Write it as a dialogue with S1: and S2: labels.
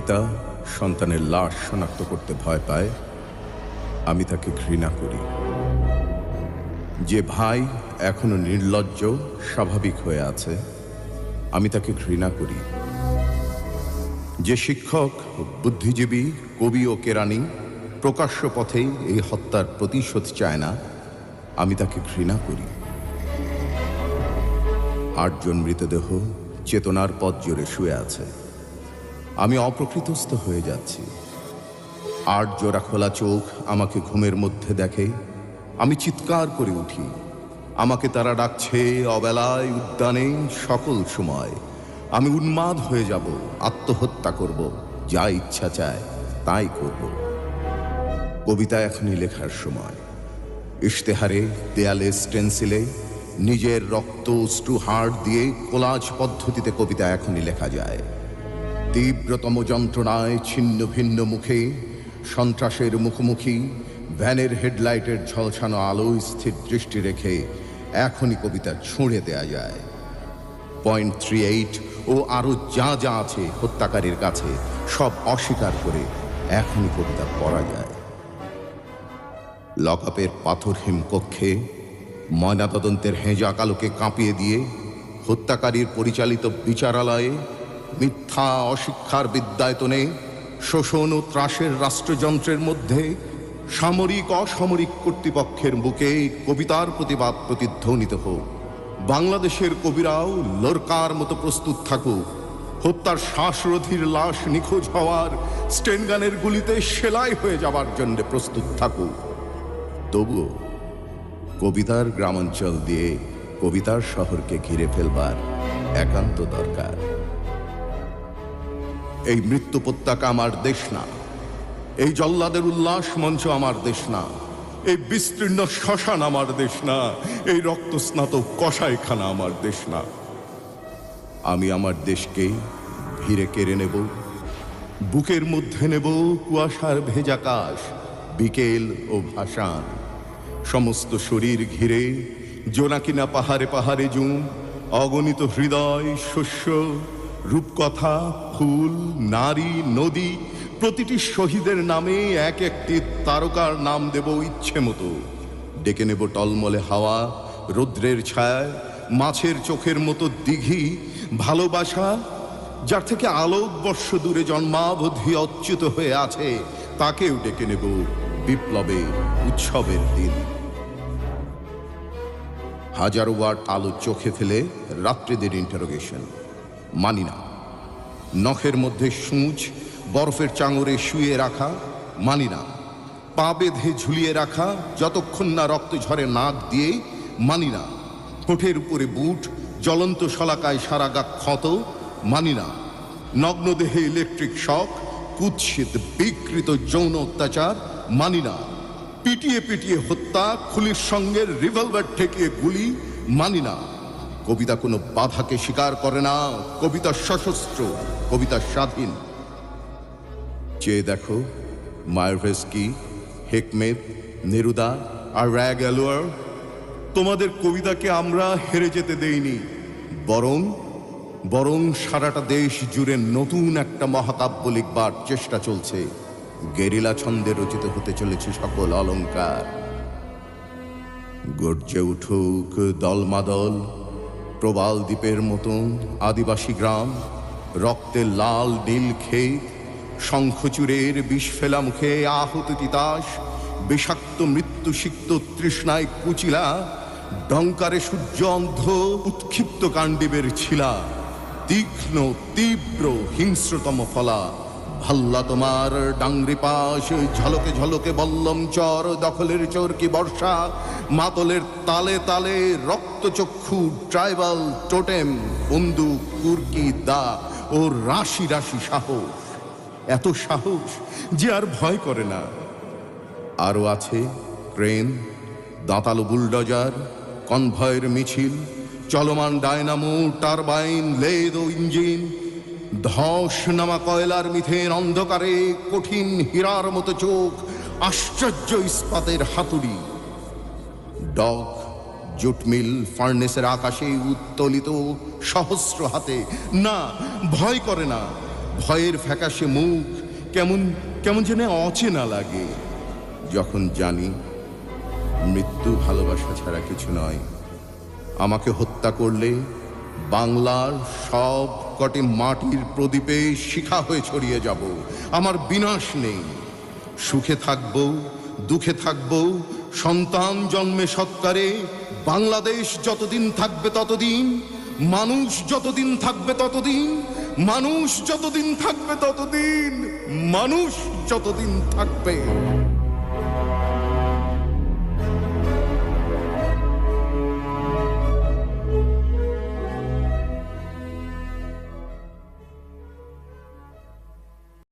S1: পিতা সন্তানের লাশ শনাক্ত করতে ভয় পায়, আমি তাকে ঘৃণা করি। যে ভাই এখনো নির্লজ্জ স্বাভাবিক হয়ে আছে, আমি তাকে ঘৃণা করি। যে শিক্ষক, বুদ্ধিজীবী, কবি ও কেরানি প্রকাশ্য পথেই এই হত্যার প্রতিশোধ চায় না, আমি তাকে ঘৃণা করি। 8 জন মৃতদেহ চেতনার পথ জুড়ে শুয়ে আছে। আমি অপ্রকৃতস্থ হয়ে যাচ্ছি। 8 জোড়া খোলা চোখ আমাকে ঘুমের মধ্যে দেখে। আমি চিৎকার করে উঠি। আমাকে তারা ডাকছে অবেলায়, উদ্যানে, সকল সময়। আমি উন্মাদ হয়ে যাব, আত্মহত্যা করব, যা ইচ্ছা চায় তাই করব। কবিতা এখনই লেখার সময়। ইশতেহারে, দেয়ালে, স্টেন্সিলে নিজের রক্ত, অশ্রু, হাড় দিয়ে কোলাজ পদ্ধতিতে কবিতা এখনই লেখা যায়। তীব্রতম যন্ত্রণায় ছিন্ন ভিন্ন মুখে, সন্ত্রাসের মুখোমুখি, ভ্যানের হেডলাইটের ঝলসানো আলোয় স্থির দৃষ্টি রেখে এখনই কবিতা ছুঁড়ে দেয়া যায়। পয়েন্ট 38 ও আরো যা যা আছে হত্যাকারীর কাছে সব অস্বীকার করে এখনই কবিতা পড়া যায়। লকআপের পাথরহীন কক্ষে ময়নাতদন্তের হেঁজা কালোকে কাঁপিয়ে দিয়ে হত্যাকারীর পরিচালিত বিচারালয়ে মিথ্যা অশিক্ষার বিদ্যায়তনে শোষণ ও ত্রাসের রাষ্ট্রযন্ত্রের মধ্যে সামরিক অসামরিক কর্তৃপক্ষের বুকে কবিতার প্রতিবাদ প্রতিধ্বনিত হোক। বাংলাদেশের কবিরাও লোরকার মতো প্রস্তুত থাকুক। হত্যার শ্বাসরোধীর লাশ নিখোঁজ হওয়ার, স্টেনগানের গুলিতে সেলাই হয়ে যাবার জন্য প্রস্তুত থাকুক। তবুও কবিতার গ্রামাঞ্চল দিয়ে কবিতার শহরকে ঘিরে ফেলবার একান্ত দরকার। এই মৃত্যু উপত্যকা আমার দেশ না, এই জল্লাদের উল্লাস মঞ্চ আমার দেশ না, এই বিস্তীর্ণ শ্মশান আমার দেশ না, এই রক্তস্নাত কসাইখানা আমার দেশ না। আমি আমার দেশকে ঘিরে কেড়ে নেব, বুকের মধ্যে নেব কুয়াশার ভেজাকাশ, বিকেল ও ভাসান। সমস্ত শরীর ঘিরে জোনাকিনা পাহাড়ে পাহাড়ে জুম, অগণিত হৃদয়, শস্য, রূপকথা, ফুল, নারী, নদী, প্রতিটি শহীদের নামে এক একটি তারকার নাম দেব ইচ্ছে মতো। ডেকে নেব টলমলে হাওয়া, রৌদ্রের ছায়ায়, মাছের চোখের মতো দিঘি, ভালোবাসা যার থেকে আলোকবর্ষ দূরে জন্মাবধি অচ্যুত হয়ে আছে, তাকেও ডেকে নেব বিপ্লবের উৎসবের দিন। হাজার ওয়াট আলো চোখে ফেলে রাত্রিদের ইন্টারোগেশন মানি না। নখের মধ্যে সূঁচ বরফের চাঙরে শুয়ে রাখা মানি না। পা বেঁধে ঝুলিয়ে রাখা যতক্ষণ না রক্ত ঝরে নাক দিয়ে মানি না। ঠোঁটের উপরে বুট, জ্বলন্ত শলাকায় সারা গা ক্ষত মানি না। নগ্ন দেহে ইলেকট্রিক শক, কুৎসিত বিকৃত যৌন অত্যাচার মানি না। পিটিয়ে পিটিয়ে হত্যা, খুলির সঙ্গে রিভলভার ঠেকিয়ে গুলি মানি না। কবিতা কোনো বাধাকে স্বীকার করে না। কবিতা সশস্ত্র, কবিতা স্বাধীন। চেয়ে দেখো মায়ারভেস্কি, হেকমেত, নেরুদা আর র্যাগ অ্যালোয়ার, তোমাদের কবিতাকে আমরা হেরে যেতে দেইনি। বরং সারাটা দেশ জুড়ে নতুন একটা মহাকাব্য লিখবার চেষ্টা চলছে। গেরিলা ছন্দে রচিত হতে চলেছে সকল অলঙ্কার। গর্জে উঠুক দলমাদল, প্রবাল দ্বীপের মতন আদিবাসী গ্রাম, রক্তে লাল নীল ক্ষেত, শঙ্খচূড়ের বিষ ফেলা মুখে আহত তিতাস, বিষাক্ত মৃত্যু সিক্ত তৃষ্ণায় কুচিলা, ডঙ্কারে সূর্য অন্ধ উৎক্ষিপ্ত কাণ্ডিবের ছিলা, তীক্ষ্ণ তীব্র হিংস্রতম ফলা, ভাল্লা তোমার ডাংরি পাশ, ঝলকে ঝলকে বল্লম চর, দখলের চরকি বর্ষা, মাতলের তালে তালে রক্তচক্ষু ট্রাইবাল টোটেম, বন্দুক, কুর্কি, দা ও রাশি রাশি সাহস। এত সাহস যে আর ভয় করে না। আরও আছে ক্রেন, দাঁতালো বুলডোজার, কনভয়ের মিছিল, চলমান ডায়নামো, টারবাইন, লেদ ও ইঞ্জিন, ধস নামা কয়লার মিথেন অন্ধকারে কঠিন হীরার মতো চোখ, আশ্চর্য ইস্পাতের হাতুড়ি, ডক, জুট মিল, ফার্নেসের আকাশে উত্তোলিত সহস্র হাতে। না, ভয় করে না। ভয়ের ফ্যাকাশে মুখ কেমন কেমন যেন অচেনা লাগে। যখন জানি মৃত্যু ভালোবাসা ছাড়া কিছু নয়, আমাকে হত্যা করলে বাংলার সব কটি মাটির প্রদীপে শিখা হয়ে ছড়িয়ে যাব। আমার বিনাশ নেই, সুখে থাকব, দুঃখে থাকব, সন্তান জন্মে সৎকারে। বাংলাদেশ যতদিন থাকবে ততদিন, মানুষ যতদিন থাকবে ততদিন, মানুষ যতদিন থাকবে ততদিন, মানুষ যতদিন থাকবে।